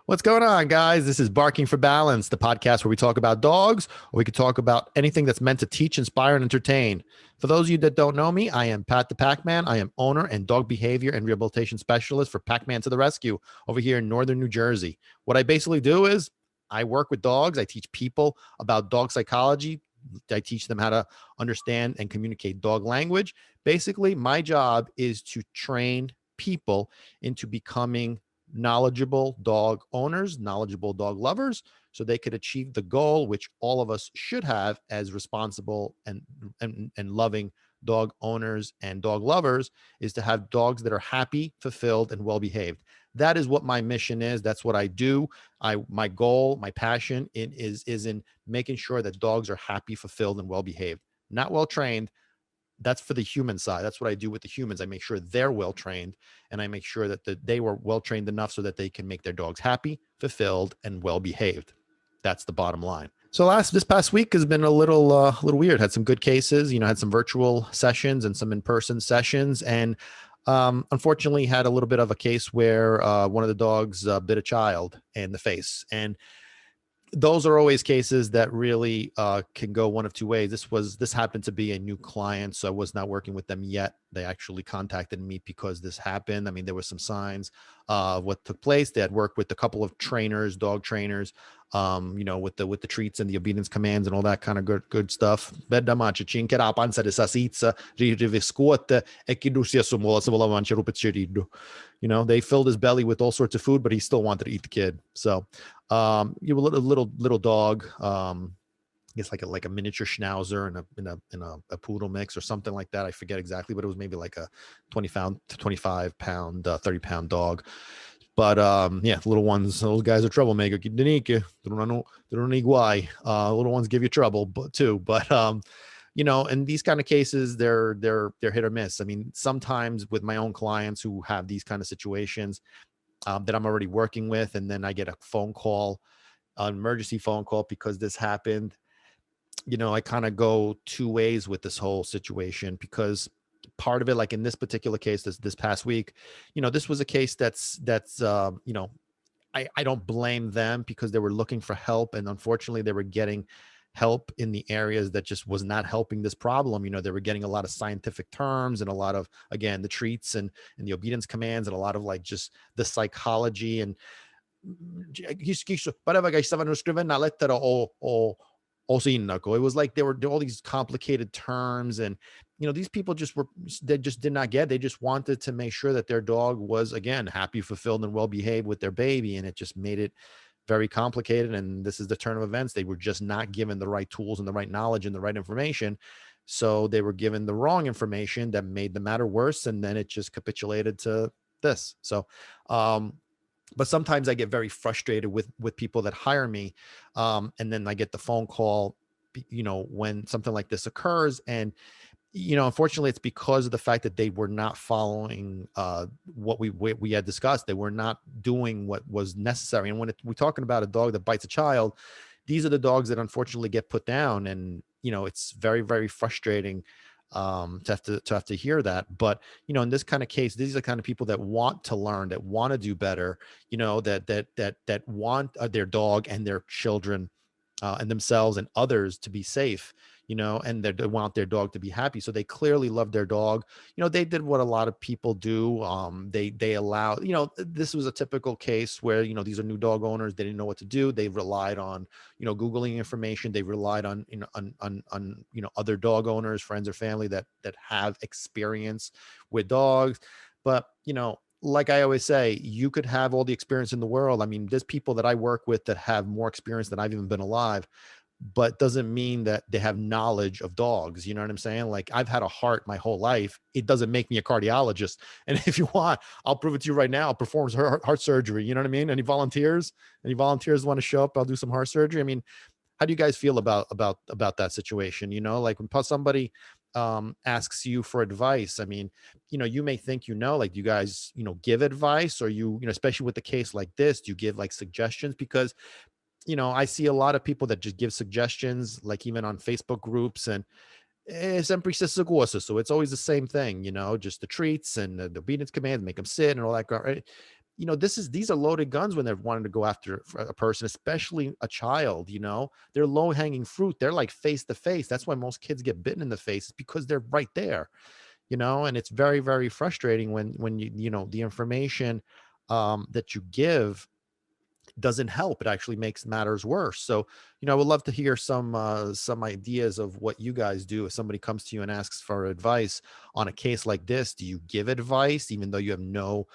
What's going on, guys? This is Barking for Balance, the podcast where we talk about dogs, or we could talk about anything that's meant to teach, inspire, and entertain. For those of you that don't know me, I am Pat the Pac-Man. I am owner and dog behavior and rehabilitation specialist for Pac-Man to the Rescue over here in northern New Jersey. What I basically do is I work with dogs. I teach people about dog psychology. I teach them how to understand and communicate dog language. Basically, my job is to train people into becoming knowledgeable dog owners, knowledgeable dog lovers, so they could achieve the goal which all of us should have as responsible and loving dog owners and dog lovers, is to have dogs that are happy, fulfilled, and well behaved. That is what my mission is. That's what I do. My goal, my passion is in making sure that dogs are happy, fulfilled, and well behaved. Not well trained, that's for the human side. That's what I do with the humans. I make sure they're well trained, and I make sure that they were well trained enough so that they can make their dogs happy, fulfilled, and well behaved. That's the bottom line. So this past week has been a little weird. Had some good cases, had some virtual sessions and some in-person sessions, and unfortunately had a little bit of a case where one of the dogs bit a child in the face. And those are always cases that really can go one of two ways. This happened to be a new client, so I was not working with them yet. They actually contacted me because this happened. I mean, there were some signs of what took place. They had worked with a couple of trainers, dog trainers, with the treats and the obedience commands and all that kind of good stuff. They filled his belly with all sorts of food, but he still wanted to eat the kid. So you were a little dog, it's like a miniature schnauzer and a poodle mix or something like that. I forget exactly, but it was maybe like a 25 pound, 30-pound dog. But yeah, little ones, those guys are troublemaker. Little ones give you trouble, but in these kind of cases, they're hit or miss. I mean, sometimes with my own clients who have these kind of situations that I'm already working with, and then I get a phone call, an emergency phone call because this happened. I kind of go two ways with this whole situation, because part of it, like in this particular case, this past week, this was a case that's I don't blame them, because they were looking for help, and unfortunately they were getting help in the areas that just was not helping this problem. They were getting a lot of scientific terms and a lot of, again, the treats and the obedience commands, and a lot of like just the psychology. And pareva che stavano scrivendo una lettera o sindaco. It was like there were all these complicated terms, and these people they just did not get. They just wanted to make sure that their dog was, again, happy, fulfilled, and well behaved with their baby, and it just made it very complicated. And this is the turn of events. They were just not given the right tools and the right knowledge and the right information. So they were given the wrong information that made the matter worse, and then it just capitulated to this. So but sometimes I get very frustrated with people that hire me, and then I get the phone call when something like this occurs. And unfortunately, it's because of the fact that they were not following what we had discussed. They were not doing what was necessary. And when we're talking about a dog that bites a child, these are the dogs that unfortunately get put down. And it's very, very frustrating to have to hear that. But in this kind of case, these are the kind of people that want to learn, that want to do better. That want their dog and their children and themselves and others to be safe, and they want their dog to be happy. So they clearly love their dog. They did what a lot of people do. They allow, this was a typical case where, these are new dog owners. They didn't know what to do. They relied on, Googling information. They relied on, on other dog owners, friends or family that have experience with dogs. But, like I always say, you could have all the experience in the world. I mean, there's people that I work with that have more experience than I've even been alive, but doesn't mean that they have knowledge of dogs. You know what I'm saying? Like, I've had a heart my whole life. It doesn't make me a cardiologist. And if you want, I'll prove it to you right now. I'll perform heart surgery. You know what I mean? Any volunteers want to show up? I'll do some heart surgery. I mean, how do you guys feel about that situation? Like when somebody asks you for advice, I mean, you may think, like, you guys, give advice, or especially with the case like this, do you give like suggestions? Because, I see a lot of people that just give suggestions, like even on Facebook groups, and sempre stessa cosa. So it's always the same thing, just the treats and the obedience commands, make them sit and all that, right? these are loaded guns when they're wanting to go after a person, especially a child. They're low hanging fruit. They're like face to face. That's why most kids get bitten in the face, is because they're right there. And it's very, very frustrating when the information that you give doesn't help. It actually makes matters worse. So, I would love to hear some ideas of what you guys do if somebody comes to you and asks for advice on a case like this. Do you give advice even though you have no,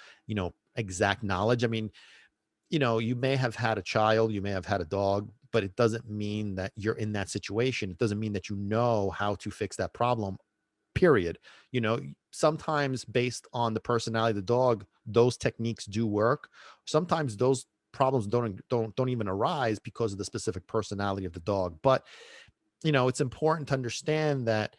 exact knowledge? I mean, you may have had a child, you may have had a dog, but it doesn't mean that you're in that situation. It doesn't mean that you know how to fix that problem, period. Sometimes based on the personality of the dog, those techniques do work. Sometimes those problems don't even arise because of the specific personality of the dog. But it's important to understand that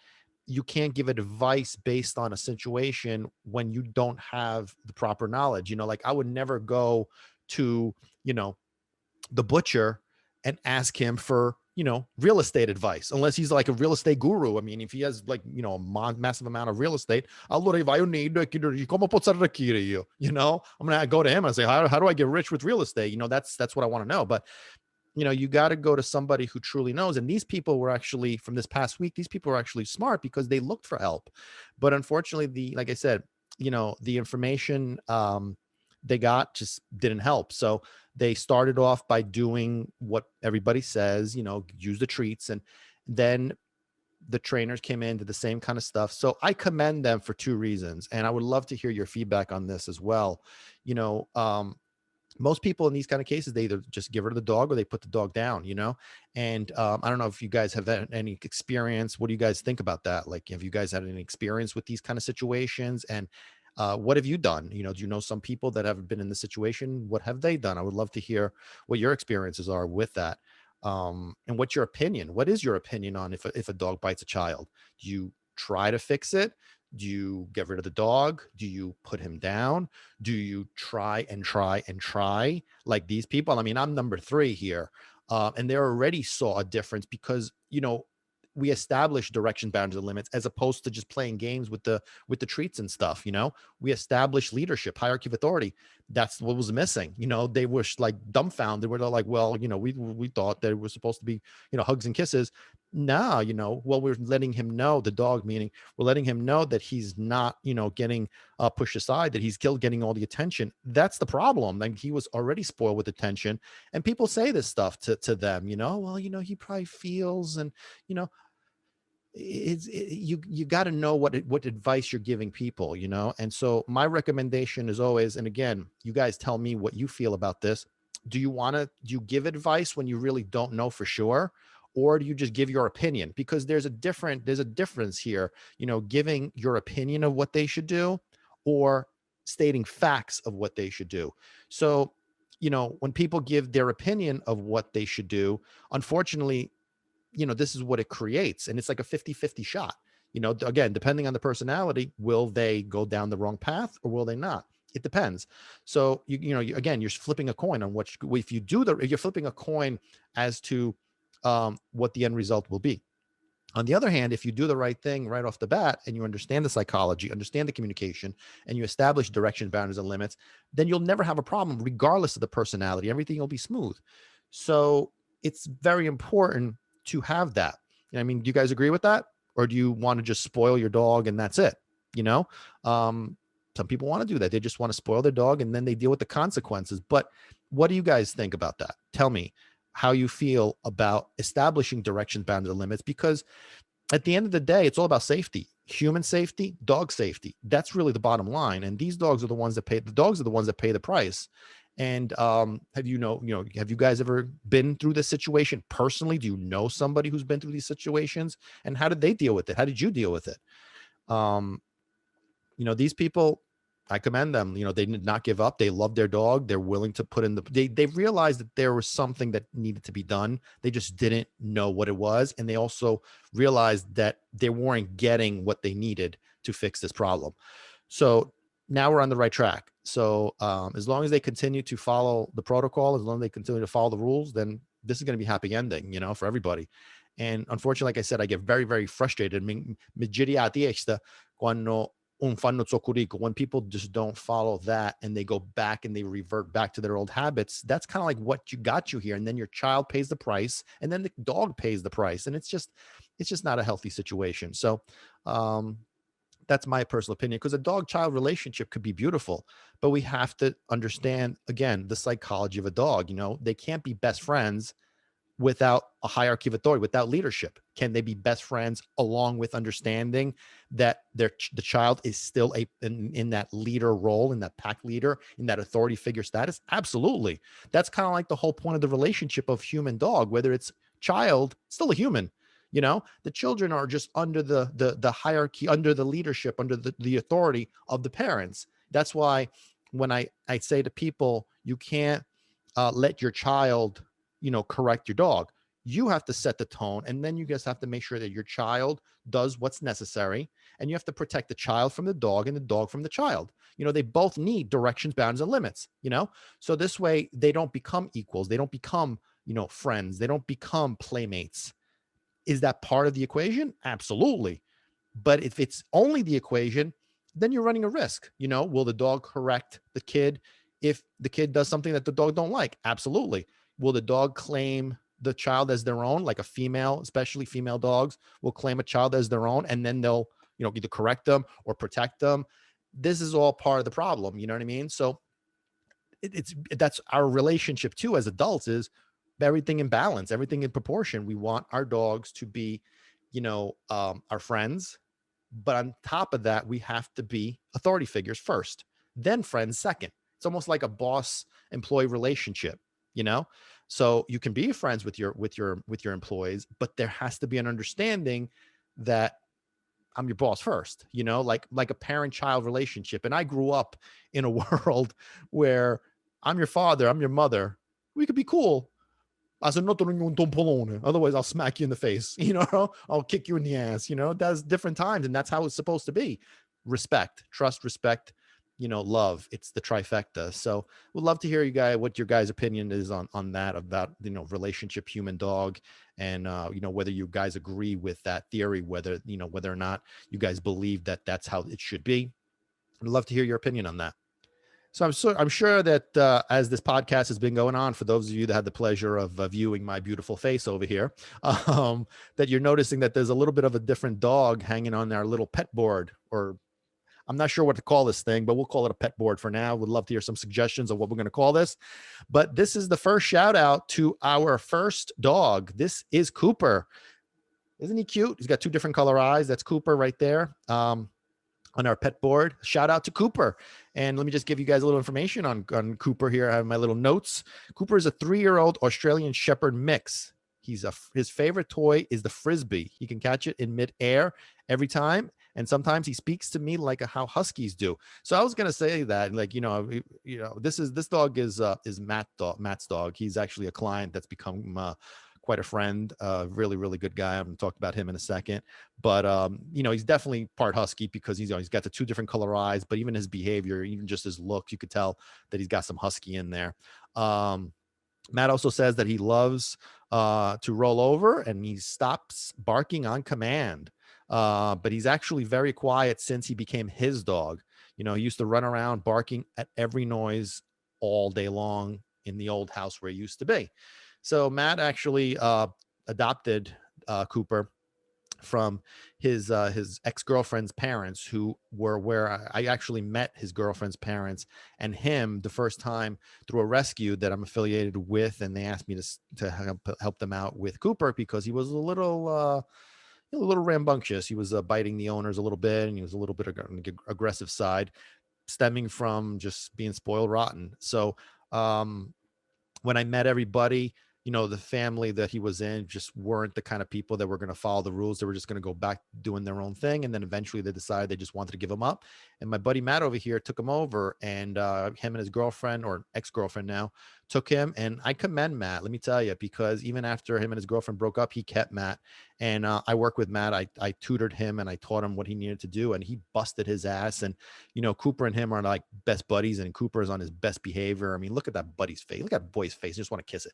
you can't give advice based on a situation when you don't have the proper knowledge. Like, I would never go to, you know, the butcher and ask him for, real estate advice, unless he's like a real estate guru. I mean, if he has like, a massive amount of real estate, allora vai unito, come I'm going to go to him and say, how do I get rich with real estate? That's what I want to know. But you got to go to somebody who truly knows. And these people were actually, from this past week, these people were actually smart because they looked for help. But unfortunately, like I said, the information they got just didn't help. So they started off by doing what everybody says, use the treats. And then the trainers came in, did the same kind of stuff. So I commend them for two reasons. And I would love to hear your feedback on this as well. You know, most people in these kind of cases, they either just give rid of the dog or they put the dog down, and I don't know if you guys have had any experience. What do you guys think about that? Like, have you guys had any experience with these kind of situations? And what have you done? Do you know some people that have been in the situation? What have they done? I would love to hear what your experiences are with that. And what's your opinion? What is your opinion on if a dog bites a child? Do you try to fix it? Do you get rid of the dog? Do you put him down? Do you try and try and try like these people? I mean, I'm number three here. And they already saw a difference because, we established direction, boundaries, and limits, as opposed to just playing games with the treats and stuff. We established leadership, hierarchy of authority. That's what was missing. They were like dumbfounded. We're like, well, we thought that it was supposed to be, hugs and kisses. No, well, we're letting him know, the dog meaning, we're letting him know that he's not, getting pushed aside, that he's still getting all the attention. That's the problem. Like, he was already spoiled with attention, and people say this stuff to them, well, he probably feels, and, you know, you got to know what advice you're giving people, and so my recommendation is always, and again, you guys tell me what you feel about this. Do you give advice when you really don't know for sure, or do you just give your opinion? Because there's a difference here, giving your opinion of what they should do, or stating facts of what they should do. So, when people give their opinion of what they should do, unfortunately, this is what it creates. And it's like a 50-50 shot. Again, depending on the personality, will they go down the wrong path or will they not? It depends. So, again, you're flipping a coin on if you're flipping a coin as to what the end result will be. On the other hand, if you do the right thing right off the bat and you understand the psychology, understand the communication, and you establish direction, boundaries, and limits, then you'll never have a problem regardless of the personality. Everything will be smooth. So it's very important to have that. I mean, do you guys agree with that? Or do you want to just spoil your dog and that's it? You know, some people want to do that. They just want to spoil their dog and then they deal with the consequences. But what do you guys think about that? Tell me how you feel about establishing direction, boundaries, and limits, because at the end of the day, it's all about safety, human safety, dog safety. That's really the bottom line. And these dogs are the ones that pay. The dogs are the ones that pay the price. And have you guys ever been through this situation personally? Do you know somebody who's been through these situations, and how did they deal with it? How did you deal with it? Um, these people, I commend them. They did not give up. They love their dog. They're willing to put in they realized that there was something that needed to be done. They just didn't know what it was. And they also realized that they weren't getting what they needed to fix this problem. So now we're on the right track. So as long as they continue to follow the protocol, as long as they continue to follow the rules, then this is going to be happy ending, for everybody. And unfortunately, like I said, I get very, very frustrated. Mi giri a testa quando un fanno zoccurico, when people just don't follow that and they go back and they revert back to their old habits, that's kind of like what you got you here. And then your child pays the price and then the dog pays the price. And it's just not a healthy situation. So, um, that's my personal opinion, because a dog child relationship could be beautiful, but we have to understand again the psychology of a dog. They can't be best friends without a hierarchy of authority, without leadership. Can they be best friends along with understanding that the child is still in that leader role, in that pack leader, in that authority figure status? Absolutely. That's kind of like the whole point of the relationship of human dog. Whether it's child, still a human. The children are just under the hierarchy, under the leadership, under the authority of the parents. That's why when I say to people, you can't let your child correct your dog. You have to set the tone, and then you just have to make sure that your child does what's necessary, and you have to protect the child from the dog and the dog from the child. They both need directions, bounds, and limits. So this way they don't become equals, they don't become friends, they don't become playmates. Is that part of the equation? Absolutely. But if it's only the equation, then you're running a risk. Will the dog correct the kid if the kid does something that the dog don't like? Absolutely. Will the dog claim the child as their own? Like a female, especially female dogs will claim a child as their own, and then they'll, either correct them or protect them. This is all part of the problem. You know what I mean? So that's our relationship too as adults, is everything in balance, everything in proportion. We want our dogs to be, our friends, but on top of that, we have to be authority figures first, then friends second. It's almost like a boss employee relationship, you know? So you can be friends with your employees, but there has to be an understanding that I'm your boss first, like a parent-child relationship. And I grew up in a world where I'm your father, I'm your mother. We could be cool. I said, no, otherwise I'll smack you in the face, I'll kick you in the ass, that's different times. And that's how it's supposed to be. Respect, trust, respect, love. It's the trifecta. So we'd love to hear what your guys' opinion is on that, about, relationship, human dog. And, whether you guys agree with that theory, whether or not you guys believe that that's how it should be. I'd love to hear your opinion on that. So I'm sure that as this podcast has been going on, for those of you that had the pleasure of viewing my beautiful face over here, that you're noticing that there's a little bit of a different dog hanging on our little pet board, or I'm not sure what to call this thing, but we'll call it a pet board for now. Would love to hear some suggestions of what we're going to call this. But this is the first shout out to our first dog. This is Cooper. Isn't he cute? He's got two different color eyes. That's Cooper right there. On our pet board. Shout out to Cooper. And let me just give you guys a little information on Cooper here. I have my little notes. Cooper is a 3-year-old Australian Shepherd mix. His favorite toy is the Frisbee. He can catch it in midair every time. And sometimes he speaks to me like how Huskies do. So I was going to say that, like, this dog is Matt's dog. He's actually a client that's become quite a friend, really, really good guy. I'm going to talk about him in a second, but he's definitely part Husky, because he's got the two different color eyes, but even his behavior, even just his look, you could tell that he's got some Husky in there. Matt also says that he loves to roll over, and he stops barking on command. But he's actually very quiet since he became his dog. He used to run around barking at every noise all day long in the old house where he used to be. So Matt actually adopted Cooper from his ex-girlfriend's parents, who were where I actually met his girlfriend's parents and him the first time through a rescue that I'm affiliated with. And they asked me to help them out with Cooper, because he was a little rambunctious. He was biting the owners a little bit, and he was a little bit on the aggressive side, stemming from just being spoiled rotten. So when I met everybody, the family that he was in just weren't the kind of people that were going to follow the rules. They were just going to go back doing their own thing. And then eventually they decided they just wanted to give him up. And my buddy Matt over here took him over, and him and his girlfriend, or ex-girlfriend now, took him. And I commend Matt, let me tell you, because even after him and his girlfriend broke up, he kept Matt. And I work with Matt. I tutored him and I taught him what he needed to do, and he busted his ass. And Cooper and him are like best buddies, and Cooper is on his best behavior. I mean, look at that buddy's face. Look at that boy's face. I just want to kiss it.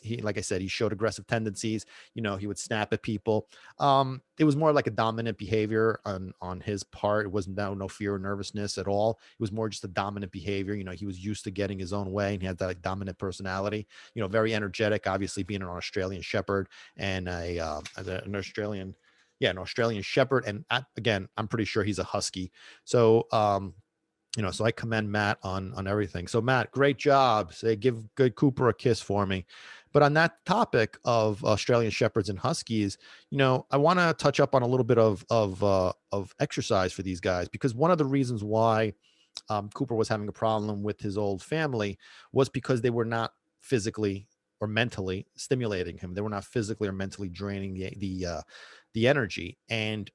He, like I said, he showed aggressive tendencies. He would snap at people. It was more like a dominant behavior on his part. It wasn't no fear or nervousness at all. It was more just a dominant behavior. He was used to getting his own way, and he had that like dominant personality. Very energetic. Obviously, being an Australian Shepherd and an Australian, yeah, an Australian Shepherd, and again, I'm pretty sure he's a Husky. So so I commend Matt on everything. So Matt, great job. Say, give good Cooper a kiss for me. But on that topic of Australian Shepherds and Huskies, I want to touch up on a little bit of exercise for these guys, because one of the reasons why Cooper was having a problem with his old family was because they were not physically or mentally stimulating him. They were not physically or mentally draining the energy. And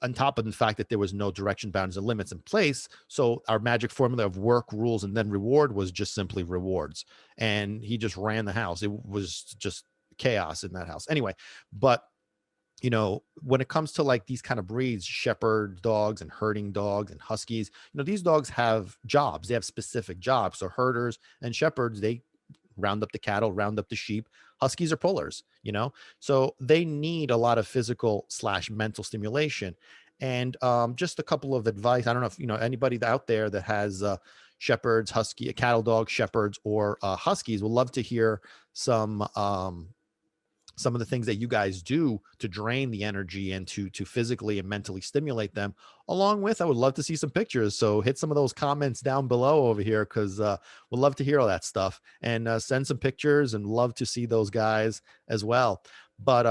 on top of the fact that there was no direction, boundaries, and limits in place. So our magic formula of work, rules, and then reward was just simply rewards. And he just ran the house. It was just chaos in that house. Anyway, but when it comes to like these kind of breeds, shepherd dogs and herding dogs and huskies, these dogs have jobs. They have specific jobs. So herders and shepherds, they round up the cattle, round up the sheep. Huskies are pullers, so they need a lot of physical slash mental stimulation. And just a couple of advice. I don't know if anybody out there that has shepherds, husky, cattle dogs, shepherds, or huskies. Would love to hear some of the things that you guys do to drain the energy and to physically and mentally stimulate them. Along with, I would love to see some pictures. So hit some of those comments down below over here, because we'd love to hear all that stuff, and send some pictures, and love to see those guys as well. But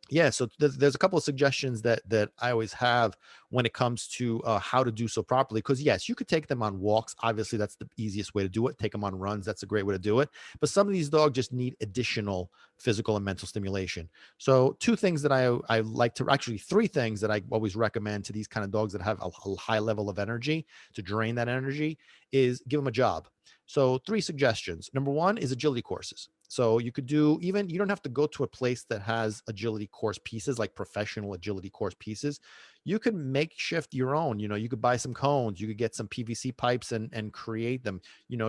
yeah, so there's a couple of suggestions that I always have when it comes to how to do so properly. Because yes, you could take them on walks. Obviously, that's the easiest way to do it. Take them on runs. That's a great way to do it. But some of these dogs just need additional physical and mental stimulation. So two things that I like to, actually three things that I always recommend to these kind of dogs that have a high level of energy, to drain that energy, is give them a job. So three suggestions. Number one is agility courses. So you could do, even, you don't have to go to a place that has agility course pieces, like professional agility course pieces. You could makeshift your own. You could buy some cones, you could get some PVC pipes and create them.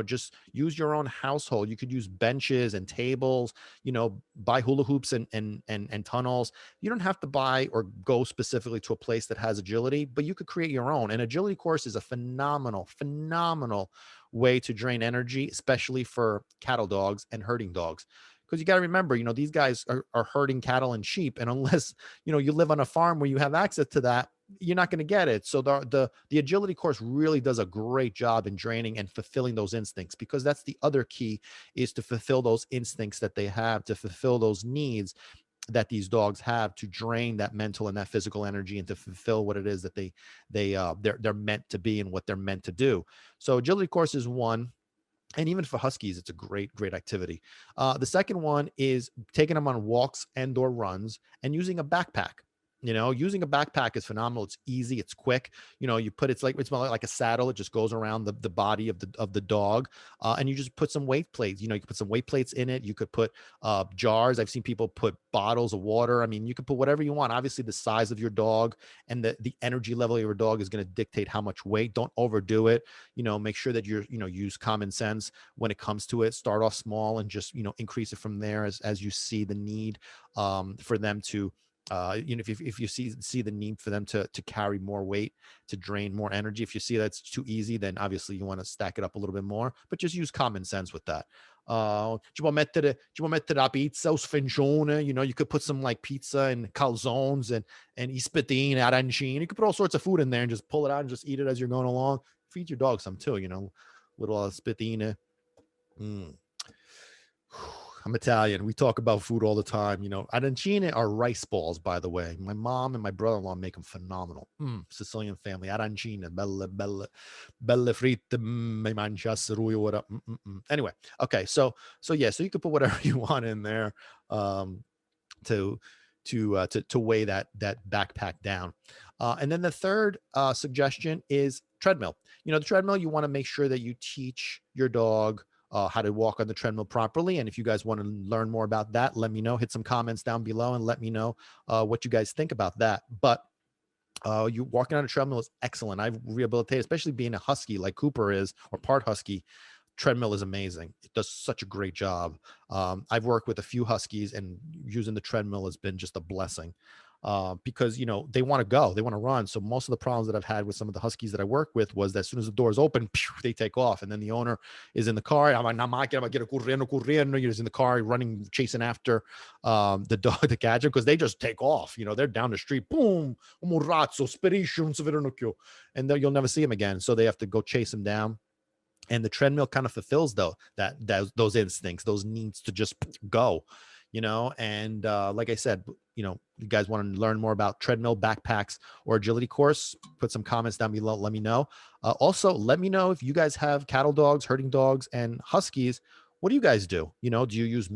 Just use your own household. You could use benches and tables, buy hula hoops and tunnels. You don't have to buy or go specifically to a place that has agility, but you could create your own. An agility course is a phenomenal way to drain energy, especially for cattle dogs and herding dogs. Because you got to remember, these guys are herding cattle and sheep. And unless, you live on a farm where you have access to that, you're not going to get it. So the agility course really does a great job in draining and fulfilling those instincts, because that's the other key, is to fulfill those instincts that they have, to fulfill those needs that these dogs have, to drain that mental and that physical energy, and to fulfill what it is that they're meant to be and what they're meant to do. So agility course is one. And even for huskies, it's a great activity. The second one is taking them on walks and or runs, and using a backpack. Using a backpack is phenomenal. It's easy, it's quick. You put, it's like a saddle. It just goes around the body of the dog, and you just put some weight plates. You could put some weight plates in it. You could put jars. I've seen people put bottles of water. I mean, you could put whatever you want. Obviously, the size of your dog and the energy level of your dog is going to dictate how much weight. Don't overdo it. Make sure that use common sense when it comes to it. Start off small and just increase it from there as you see the need for them to if you see the need for them to carry more weight, to drain more energy. If you see that's too easy, then obviously you want to stack it up a little bit more, but just use common sense with that. Ci vuoi mettere la pizza o sfincione? You could put some like pizza and calzones and ispetine, arancini. You could put all sorts of food in there and just pull it out and just eat it as you're going along. Feed your dog some too, little spetine. Mm. I'm Italian. We talk about food all the time. Arancine are rice balls, by the way. My mom and my brother-in-law make them phenomenal. Sicilian family. Arancine, belle fritte, mi mangiassero ora. Anyway, okay. So yeah, so you can put whatever you want in there, to to weigh that backpack down. And then the third suggestion is treadmill. The treadmill, you want to make sure that you teach your dog how to walk on the treadmill properly. And if you guys want to learn more about that, let me know. Hit some comments down below and let me know what you guys think about that. But you walking on a treadmill is excellent. I've rehabilitated, especially being a husky like Cooper is, or part husky. Treadmill is amazing. It does such a great job. I've worked with a few huskies, and using the treadmill has been just a blessing. Because they want to go, they want to run. So most of the problems that I've had with some of the huskies that I work with was that as soon as the doors open, they take off, and then the owner is in the car. I'm like, "Na máquina, get corriendo." You're just in the car, running, chasing after the dog to catch them because they just take off. They're down the street, boom, un razzo, spedisce un severonocchio, and then you'll never see him again. So they have to go chase him down. And the treadmill kind of fulfills though that those instincts, those needs to just go, and like I said, you guys want to learn more about treadmill, backpacks, or agility course, put some comments down below, let me know. Also, let me know if you guys have cattle dogs, herding dogs, and huskies. What do you guys do? Do you use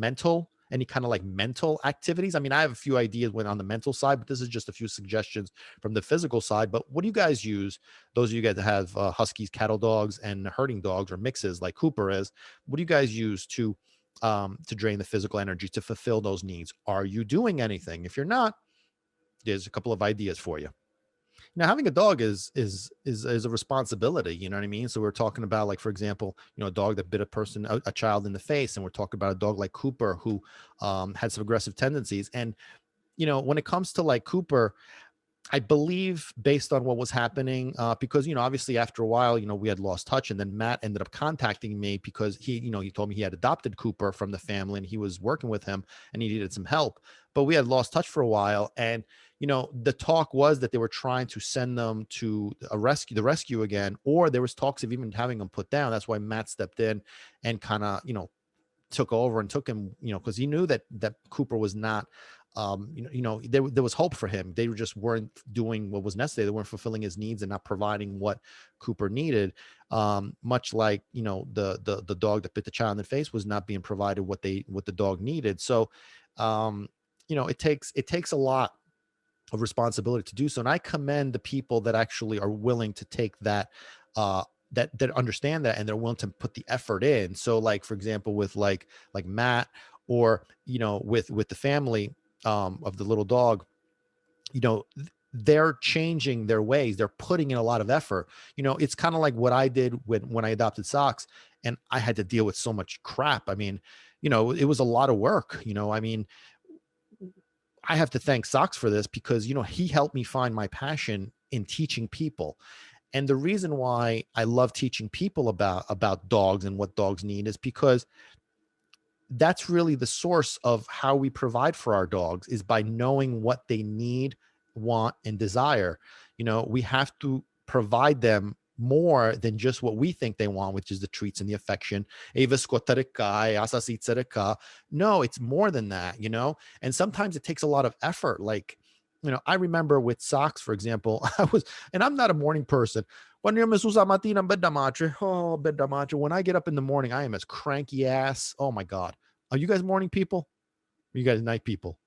any kind of like mental activities? I mean, I have a few ideas when on the mental side, but this is just a few suggestions from the physical side. But what do you guys use? Those of you guys that have huskies, cattle dogs, and herding dogs or mixes like Cooper is, what do you guys use to drain the physical energy to fulfill those needs? Are you doing anything? If you're not, there's a couple of ideas for you. Now, having a dog is a responsibility. You know what I mean? So we're talking about, like, for example, a dog that bit a child in the face, and we're talking about a dog like Cooper who had some aggressive tendencies. And when it comes to like Cooper, I believe based on what was happening, because, obviously after a while, we had lost touch, and then Matt ended up contacting me because he told me he had adopted Cooper from the family and he was working with him and he needed some help, but we had lost touch for a while. And, the talk was that they were trying to send them to the rescue again, or there was talks of even having them put down. That's why Matt stepped in and kind of, took over and took him, because he knew that Cooper was not, there was hope for him. They just weren't doing what was necessary. They weren't fulfilling his needs and not providing what Cooper needed. Much like, the dog that bit the child in the face was not being provided what the dog needed. So, it takes a lot of responsibility to do so. And I commend the people that actually are willing to take that, that understand that, and they're willing to put the effort in. So like, for example, with like Matt, or, with the family of the little dog, they're changing their ways. They're putting in a lot of effort. It's kind of like what I did when I adopted Socks, and I had to deal with so much crap. I mean, it was a lot of work. I mean, I have to thank Socks for this because, he helped me find my passion in teaching people. And the reason why I love teaching people about dogs and what dogs need is because that's really the source of how we provide for our dogs, is by knowing what they need, want, and desire. We have to provide them more than just what we think they want, which is the treats and the affection. No, it's more than that. And sometimes it takes a lot of effort. Like, I remember with Socks, for example, and I'm not a morning person. When I get up in the morning, I am as cranky ass. Oh my God. Are you guys morning people? Are you guys night people?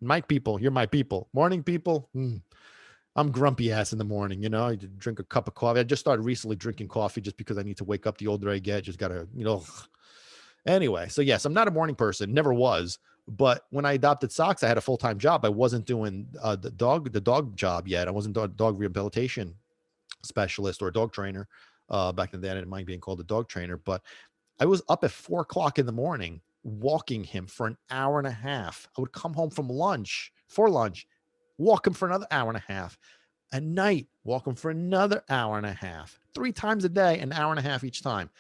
Night people, you're my people. Morning people, I'm grumpy ass in the morning. I drink a cup of coffee. I just started recently drinking coffee just because I need to wake up. The older I get, just gotta, Anyway, so yes, I'm not a morning person, never was. But when I adopted Socks, I had a full-time job. I wasn't doing the dog job yet. I wasn't a dog rehabilitation specialist or a dog trainer. Back in the day, I didn't mind being called a dog trainer, but I was up at 4 o'clock in the morning walking him for an hour and a half. I would come home from for lunch, walk him for another hour and a half. At night, walk him for another hour and a half. 3 times a day, an hour and a half each time.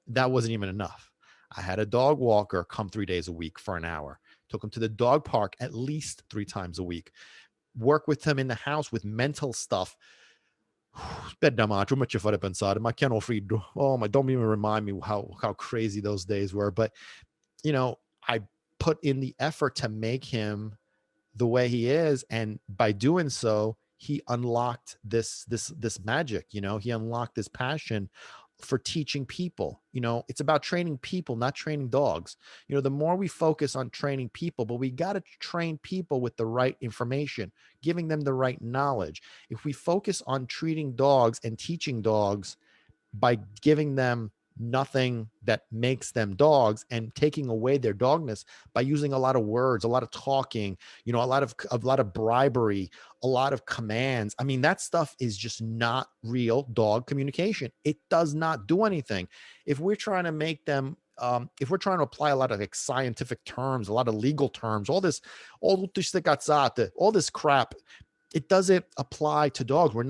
That wasn't even enough. I had a dog walker come 3 days a week for an hour. Took him to the dog park at least 3 times a week. Work with him in the house with mental stuff. Oh my, don't even remind me how crazy those days were. But I put in the effort to make him the way he is, and by doing so, he unlocked this magic. He unlocked this passion for teaching people. It's about training people, not training dogs. The more we focus on training people, but we got to train people with the right information, giving them the right knowledge. If we focus on treating dogs and teaching dogs by giving them nothing that makes them dogs and taking away their dogness by using a lot of words, a lot of talking, a lot of bribery, a lot of commands. I mean, that stuff is just not real dog communication. It does not do anything. If we're trying to make them if we're trying to apply a lot of like scientific terms, a lot of legal terms, all this crap, it doesn't apply to dogs. We're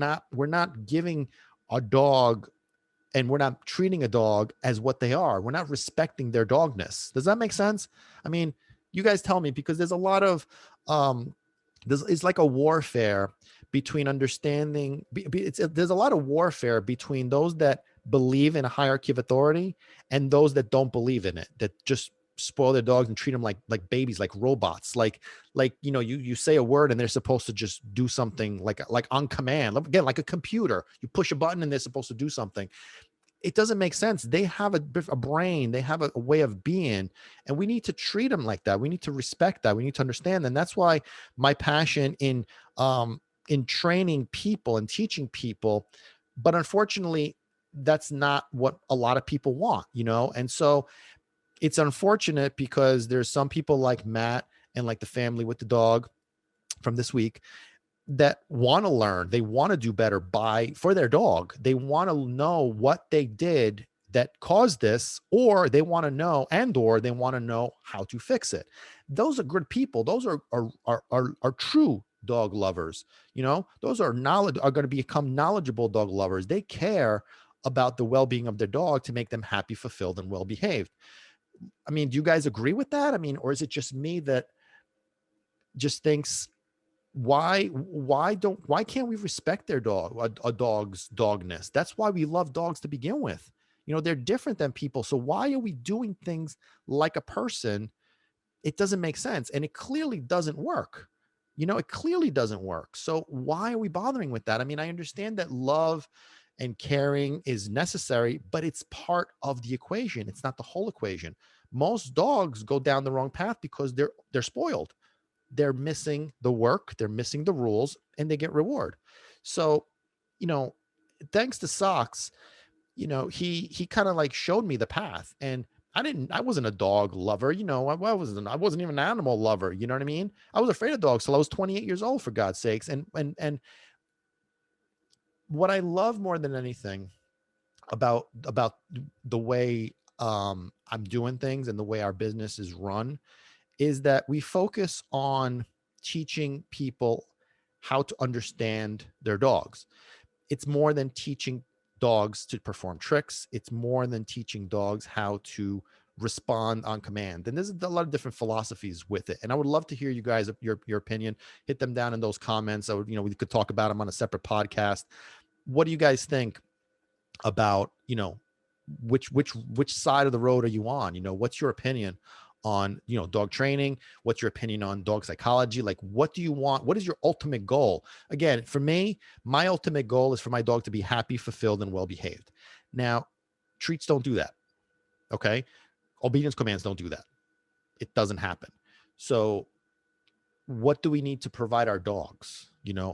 not giving a dog, and we're not treating a dog as what they are. We're not respecting their dogness. Does that make sense? I mean, you guys tell me, because there's a lot of it's like a warfare between understanding. There's a lot of warfare between those that believe in a hierarchy of authority and those that don't believe in it, that just spoil their dogs and treat them like babies, like robots, like you say a word and they're supposed to just do something like on command, again, like a computer. You push a button and they're supposed to do something. It doesn't make sense. They have a brain, they have a way of being, and we need to treat them like that. We need to respect that. We need to understand. And that's why my passion in training people and teaching people. But unfortunately, that's not what a lot of people want. And so it's unfortunate, because there's some people like Matt and like the family with the dog from this week that want to learn. They want to do better for their dog. They want to know what they did that caused this, or they want to know, or they want to know how to fix it. Those are good people. Those are true dog lovers. Those are going to become knowledgeable dog lovers. They care about the well-being of their dog to make them happy, fulfilled, and well-behaved. I mean, do you guys agree with that? I mean, or is it just me that just thinks, why can't we respect their a dog's dogness? That's why we love dogs to begin with. They're different than people. So why are we doing things like a person? It doesn't make sense. And it clearly doesn't work. It clearly doesn't work. So why are we bothering with that? I mean, I understand that love and caring is necessary, but it's part of the equation. It's not the whole equation. Most dogs go down the wrong path because they're spoiled. They're missing the work, they're missing the rules, and they get reward. So, thanks to Socks, he kind of like showed me the path. And I wasn't a dog lover. I wasn't even an animal lover. You know what I mean? I was afraid of dogs till I was 28 years old, for God's sakes. And what I love more than anything about the way I'm doing things and the way our business is run is that we focus on teaching people how to understand their dogs. It's more than teaching dogs to perform tricks. It's more than teaching dogs how to respond on command. And there's a lot of different philosophies with it. And I would love to hear you guys, your opinion. Hit them down in those comments. We could talk about them on a separate podcast. What do you guys think about, which side of the road are you on? What's your opinion on, dog training? What's your opinion on dog psychology? Like, what do you want? What is your ultimate goal? Again, for me, my ultimate goal is for my dog to be happy, fulfilled, and well-behaved. Now, treats don't do that. Okay. Obedience commands don't do that. It doesn't happen. So what do we need to provide our dogs?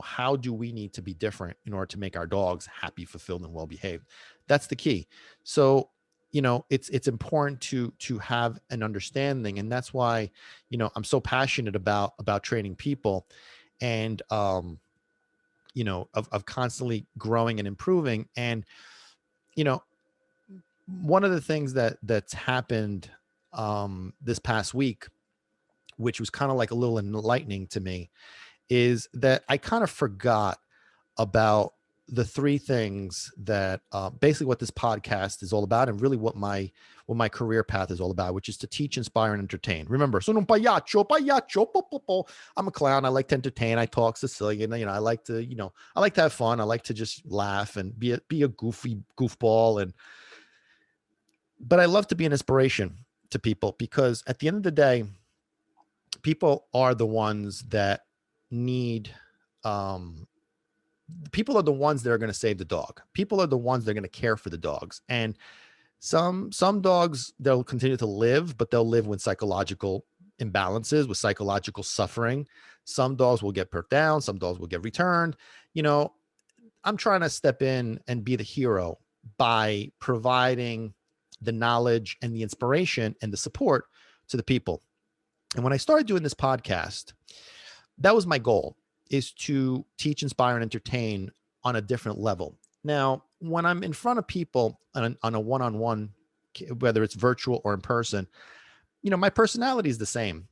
How do we need to be different in order to make our dogs happy, fulfilled, and well-behaved? That's the key. So, it's important to have an understanding. And that's why, I'm so passionate about training people and, of constantly growing and improving. And, one of the things that's happened, this past week, which was kind of like a little enlightening to me, is that I kind of forgot about the three things that basically what this podcast is all about, and really what my career path is all about, which is to teach, inspire, and entertain. Remember, sono un pagliaccio, po, po, po. I'm a clown. I like to entertain. I talk Sicilian. I like to, I like to have fun. I like to just laugh and be a goofball. But I love to be an inspiration to people, because at the end of the day, people are the ones that need People are the ones that are going to save the dog. People are the ones that are going to care for the dogs. And some dogs, they'll continue to live, but they'll live with psychological imbalances, with psychological suffering. Some dogs will get put down, some dogs will get returned. You know, I'm trying to step in and be the hero by providing the knowledge and the inspiration and the support to the people. And when I started doing this podcast, that was my goal, is to teach, inspire, and entertain on a different level. Now, when I'm in front of people on a one-on-one, whether it's virtual or in person, my personality is the same,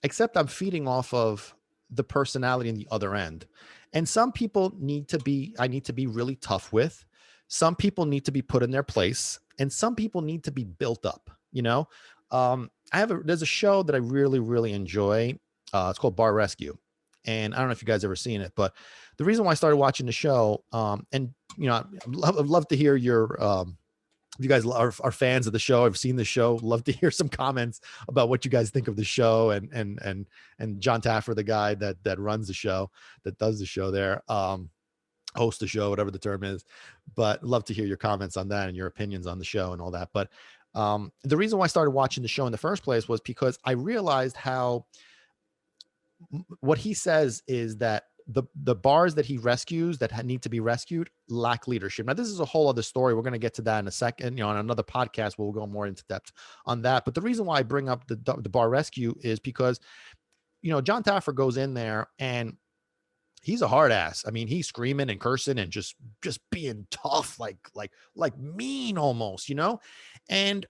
except I'm feeding off of the personality in the other end. And some people I need to be really tough with. Some people need to be put in their place, and some people need to be built up. There's a show that I really, really enjoy. It's called Bar Rescue. And I don't know if you guys ever seen it, but the reason why I started watching the show, and I'd love to hear if you guys are fans of the show, I've seen the show, love to hear some comments about what you guys think of the show, and John Taffer, the guy that runs the show, that does the show there, host the show, whatever the term is. But love to hear your comments on that and your opinions on the show and all that. But the reason why I started watching the show in the first place was because I realized how what he says is that the bars that he rescues that need to be rescued lack leadership. Now, this is a whole other story. We're going to get to that in a second, on another podcast, we'll go more into depth on that. But the reason why I bring up the bar rescue is because, John Taffer goes in there and he's a hard ass. I mean, he's screaming and cursing and just being tough, like mean almost, and,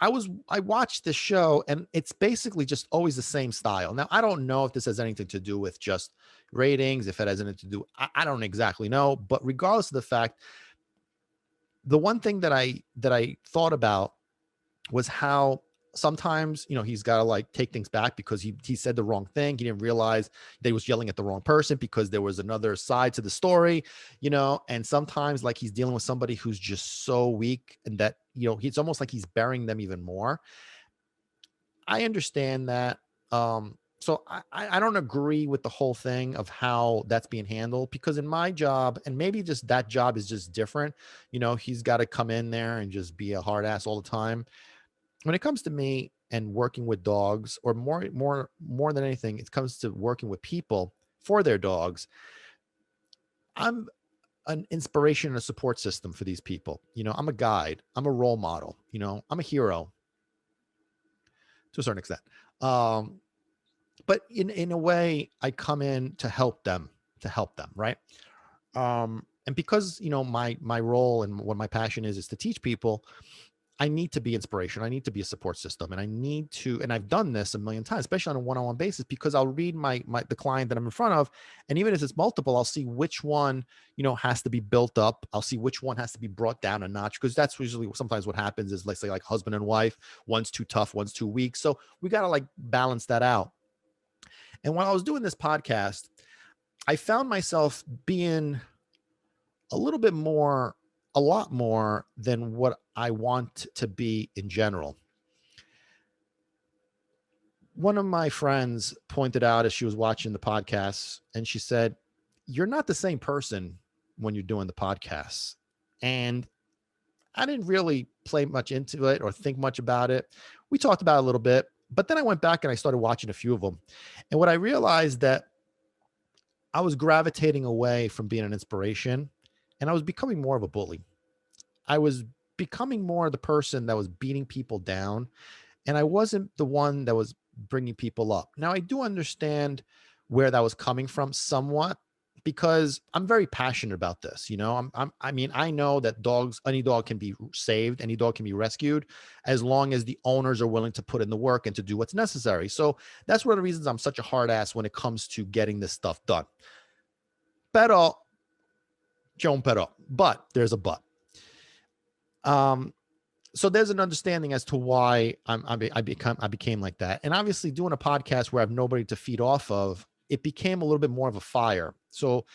I watched this show and it's basically just always the same style. Now, I don't know if this has anything to do with just ratings, if it has anything to do, I don't exactly know, but regardless of the fact, the one thing that I thought about was how sometimes, he's got to like take things back because he said the wrong thing. He didn't realize that he was yelling at the wrong person because there was another side to the story, and sometimes like he's dealing with somebody who's just so weak and that, it's almost like he's burying them even more. I understand that. So I don't agree with the whole thing of how that's being handled, because in my job, and maybe just that job is just different, he's got to come in there and just be a hard ass all the time. When it comes to me and working with dogs, or more than anything, it comes to working with people for their dogs, I'm an inspiration and a support system for these people. I'm a guide, I'm a role model, I'm a hero to a certain extent. But in a way, I come in to help them, right? And because, my role and what my passion is to teach people, I need to be inspiration. I need to be a support system, and and I've done this a million times, especially on a one-on-one basis, because I'll read the client that I'm in front of. And even if it's multiple, I'll see which one, has to be built up. I'll see which one has to be brought down a notch, because that's usually sometimes what happens is, let's say, like husband and wife, one's too tough, one's too weak. So we got to like balance that out. And when I was doing this podcast, I found myself being a lot more than what I want to be in general. One of my friends pointed out as she was watching the podcast, and she said, "You're not the same person when you're doing the podcasts." And I didn't really play much into it or think much about it. We talked about it a little bit, but then I went back and I started watching a few of them. And what I realized, that I was gravitating away from being an inspiration, and I was becoming more of a bully. I was becoming more the person that was beating people down, and I wasn't the one that was bringing people up. Now, I do understand where that was coming from somewhat, because I'm very passionate about this. I mean, I know that any dog can be saved, any dog can be rescued, as long as the owners are willing to put in the work and to do what's necessary. So that's one of the reasons I'm such a hard ass when it comes to getting this stuff done. Pero, John pero, but there's a but. So there's an understanding as to why I became like that. And obviously, doing a podcast where I have nobody to feed off of, it became a little bit more of a fire. So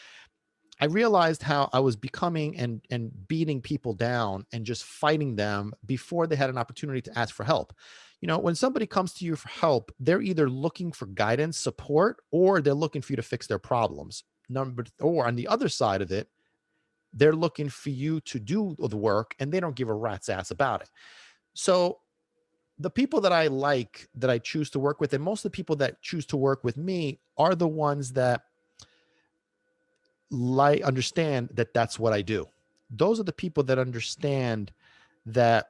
I realized how I was becoming and beating people down and just fighting them before they had an opportunity to ask for help. When somebody comes to you for help, they're either looking for guidance, support, or they're looking for you to fix their problems. or on the other side of it, they're looking for you to do the work and they don't give a rat's ass about it. So the people that I like, that I choose to work with, and most of the people that choose to work with me are the ones that like understand that that's what I do. Those are the people that understand that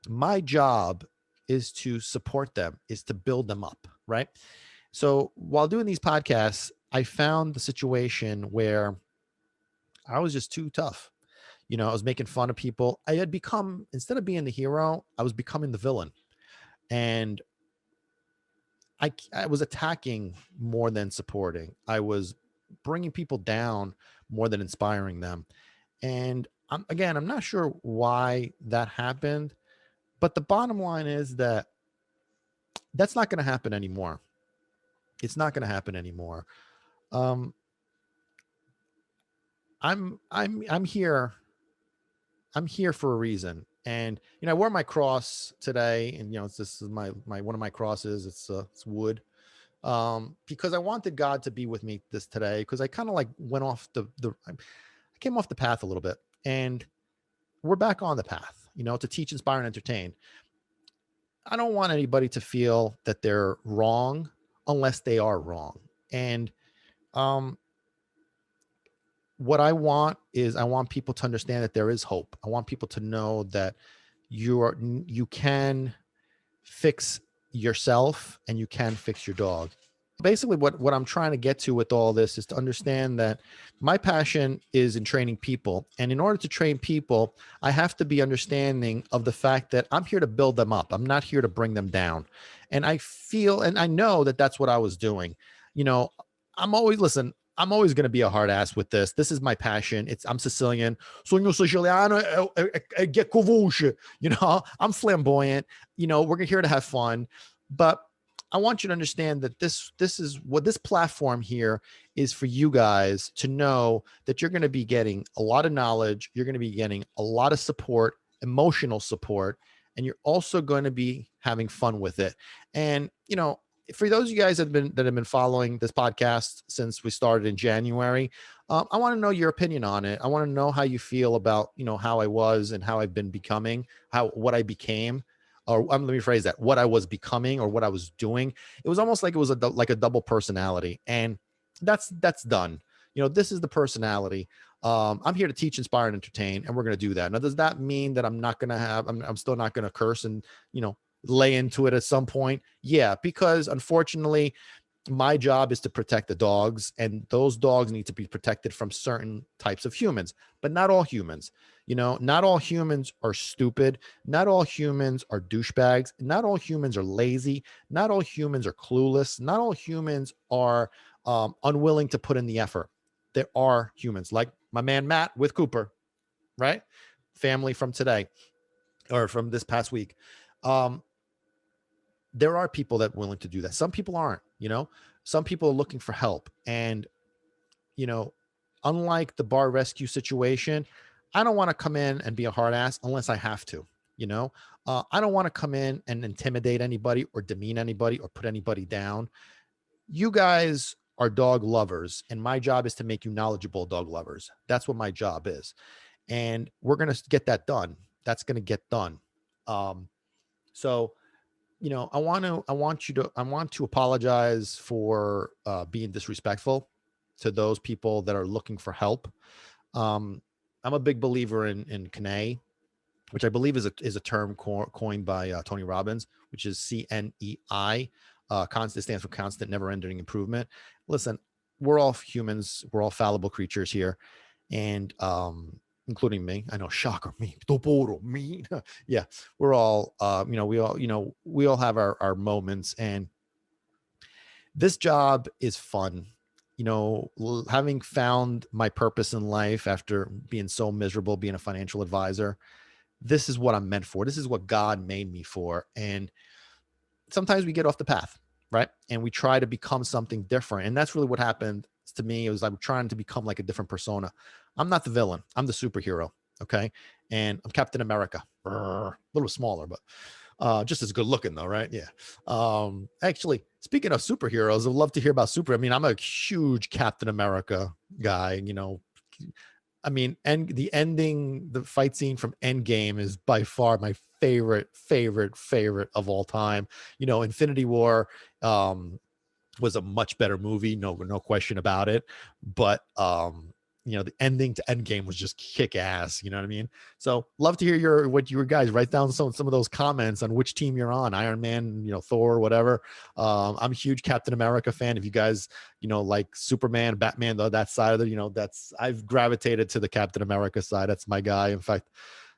my job is to support them, is to build them up, right? So while doing these podcasts, I found the situation where I was just too tough. I was making fun of people. I had become, instead of being the hero, I was becoming the villain. And I was attacking more than supporting. I was bringing people down more than inspiring them. And I'm not sure why that happened, but the bottom line is that that's not going to happen anymore. It's not going to happen anymore. Um, I'm here. I'm here for a reason. And I wore my cross today, and this is my one of my crosses. It's wood, because I wanted God to be with me this today, because I kind of like went off I came off the path a little bit, and we're back on the path, to teach, inspire, and entertain. I don't want anybody to feel that they're wrong unless they are wrong. And um, what I want people to understand that there is hope. I want people to know that you can fix yourself and you can fix your dog. Basically, what I'm trying to get to with all this is to understand that my passion is in training people. And in order to train people, I have to be understanding of the fact that I'm here to build them up. I'm not here to bring them down. And I feel, and I know that that's what I was doing. You know, I'm always going to be a hard ass with this. This is my passion. I'm Sicilian. Sogno siciliano get covuce. I'm flamboyant. We're here to have fun. But I want you to understand that this is what this platform here is for you guys to know that you're going to be getting a lot of knowledge. You're going to be getting a lot of support, emotional support, and you're also going to be having fun with it. And, for those of you guys that have been following this podcast since we started in January, I want to know your opinion on it. I want to know how you feel about, how I was and how I've been becoming, what I became. Or let me rephrase that: what I was becoming or what I was doing. It was almost like it was like a double personality, and that's done. This is the personality. I'm here to teach, inspire, and entertain, and we're going to do that. Now, does that mean that I'm not going to have? I'm still not going to curse and lay into it at some point? Yeah, because unfortunately, my job is to protect the dogs, and those dogs need to be protected from certain types of humans, but not all humans. Not all humans are stupid. Not all humans are douchebags. Not all humans are lazy. Not all humans are clueless. Not all humans are unwilling to put in the effort. There are humans like my man Matt with Cooper, right? Family from today or from this past week. There are people that are willing to do that. Some people aren't. Some people are looking for help. And you know, unlike the bar rescue situation, I don't want to come in and be a hard ass unless I have to. I don't want to come in and intimidate anybody or demean anybody or put anybody down. You guys are dog lovers, and my job is to make you knowledgeable dog lovers. That's what my job is, and we're gonna get that done. That's gonna get done. So I want to apologize for being disrespectful to those people that are looking for help. Um, I'm a big believer in Canai, which I believe is a term coined by Tony Robbins, which is CNEI. Constant stands for constant, never ending improvement. Listen, we're all humans. We're all fallible creatures here. And including me. I know, shocker, me, toporo, me. Yeah, we're all, we all have our moments, and this job is fun. Having found my purpose in life after being so miserable, being a financial advisor, this is what I'm meant for. This is what God made me for. And sometimes we get off the path, right? And we try to become something different. And that's really what happened to me. It was I'm trying to become like a different persona. I'm not the villain. I'm the superhero. Okay. And I'm Captain America. A little smaller, but Just as good looking though, right? Yeah. Actually, speaking of superheroes, I'd love to hear about I mean, I'm a huge Captain America guy, I mean, and the fight scene from Endgame is by far my favorite of all time. Infinity War, was a much better movie, no question about it. But the ending to Endgame was just kick ass. You know what I mean? So love to hear what you guys write down some of those comments on which team you're on, Iron Man, Thor, whatever. I'm a huge Captain America fan. If you guys, like Superman, Batman, that side of that's I've gravitated to the Captain America side. That's my guy. In fact,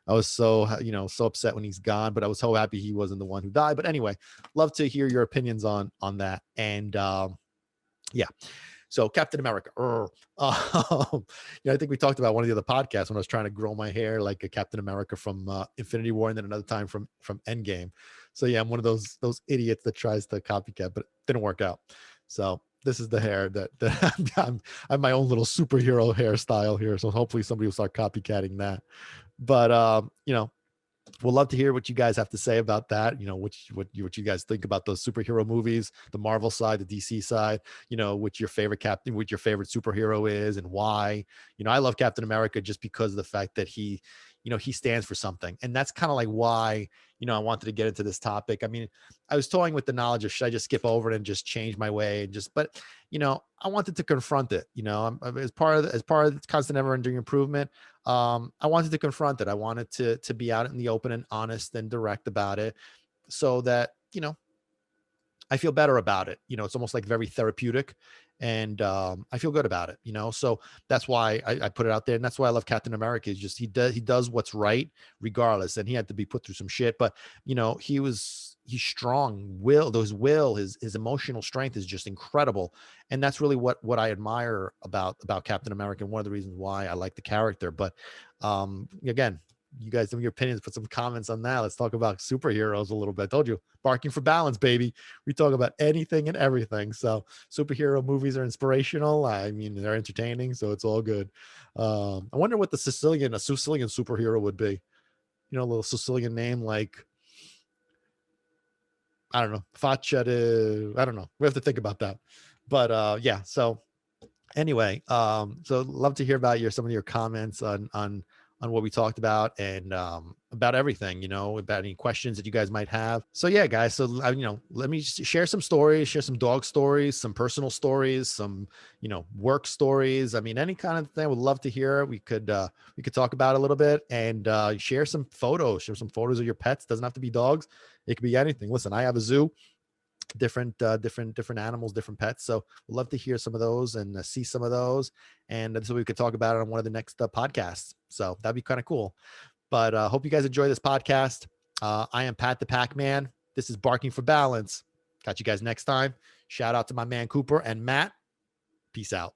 I was so upset when he's gone, but I was so happy he wasn't the one who died. But anyway, love to hear your opinions on that. And yeah, so Captain America. I think we talked about one of the other podcasts when I was trying to grow my hair like a Captain America from Infinity War, and then another time from Endgame. So yeah, I'm one of those idiots that tries to copycat, but it didn't work out. So this is the hair that I have my own little superhero hairstyle here. So hopefully somebody will start copycatting that. But we'll love to hear what you guys have to say about that. What you guys think about those superhero movies, the Marvel side, the DC side, what your favorite captain, what your favorite superhero is and why. I love Captain America just because of the fact that he stands for something. And that's kind of like why, I wanted to get into this topic. I mean, I was toying with the knowledge of should I just skip over it and just change my way and but I wanted to confront it, as part of the constant ever enduring improvement. I wanted to confront it. I wanted to be out in the open and honest and direct about it so that, I feel better about it. It's almost like very therapeutic, and I feel good about it. So that's why I put it out there, and that's why I love Captain America. Is just he does what's right regardless, and he had to be put through some shit, but he's strong. His emotional strength is just incredible, and that's really what I admire about Captain America, and one of the reasons why I like the character. But again, you guys have your opinions, put some comments on that. Let's talk about superheroes a little bit. I told you, barking for balance, baby. We talk about anything and everything. So superhero movies are inspirational. I mean, they're entertaining, so it's all good. I wonder what a Sicilian superhero would be. A little Sicilian name like, I don't know, Faccia de, I don't know. We have to think about that. But yeah, so anyway, so love to hear about some of your comments on what we talked about, and about everything, about any questions that you guys might have. So yeah, guys, so let me just share some stories, share some dog stories, some personal stories, some work stories. I mean, any kind of thing. I would love to hear. We could talk about it a little bit, and share some photos of your pets. Doesn't have to be dogs, it could be anything. Listen, I have a zoo, different animals, different pets. So we'd love to hear some of those and see some of those. And so we could talk about it on one of the next podcasts. So that'd be kind of cool. But hope you guys enjoy this podcast. I am Pat the Pac-Man. This is Barking for Balance. Catch you guys next time. Shout out to my man Cooper and Matt. Peace out.